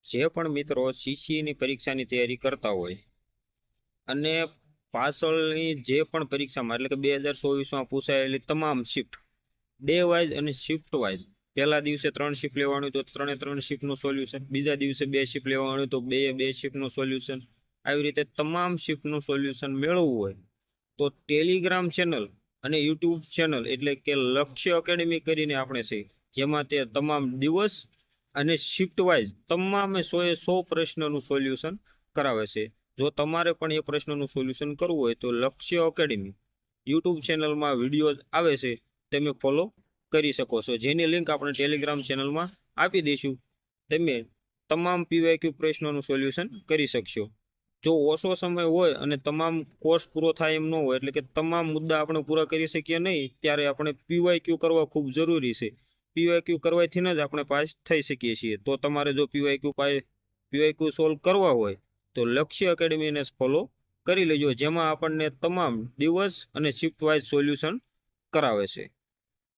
જે પણ મિત્રો સીસીની પરીક્ષાની તૈયારી કરતા હોય અને પાછળની જે પણ પરીક્ષામાં એટલે કે 2024માં પૂછાયેલી તમામ શિફ્ટ ડે વાઇઝ અને શિફ્ટ વાઇઝ પહેલા દિવસે 3 શિફ્ટ લેવાનું તો 3 શિફ્ટનું સોલ્યુશન, બીજા દિવસે 2 શિફ્ટ લેવાનું તો 2 શિફ્ટનું સોલ્યુશન, આવી રીતે તમામ શિફ્ટનું સોલ્યુશન મેળવવું હોય તો ટેલિગ્રામ ચેનલ અને યુટ્યુબ ચેનલ એટલે કે લક્ષ્ય એકેડમી કરીને આપણે છે, જેમાં તે તમામ દિવસ અને શિફ્ટ વાઇઝ તમામે 100 પ્રશ્નનું સોલ્યુશન કરાવે છે. જો તમારે પણ એ પ્રશ્નનું સોલ્યુશન કરવું હોય તો લક્ષ્ય એકેડમી યુટ્યુબ ચેનલમાં વિડીયો આવે છે, તમે ફોલો કરી શકો છો, જેની લિંક આપણે ટેલિગ્રામ ચેનલમાં આપી દઈશું. તમે તમામ પીવાયક્યુ પ્રશ્નોનું સોલ્યુશન કરી શકશો. જો ઓછો સમય હોય અને તમામ કોર્સ પૂરો થાય એમ ન હોય, એટલે કે તમામ મુદ્દા આપણે પૂરા કરી શકીએ નહીં, ત્યારે આપણે પીવાયક્યુ કરવા ખૂબ જરૂરી છે. પીવાયક્યુ કરવાથી જ આપણે પાસ થઈ શકીએ છીએ. તો તમારે જો પીવાયક્યુ સોલ્વ કરવા હોય તો લક્ષ્ય એકેડમીને ફોલો કરી લેજો, જેમાં આપણને તમામ દિવસ અને શિફ્ટ વાઇઝ સોલ્યુશન કરાવે છે.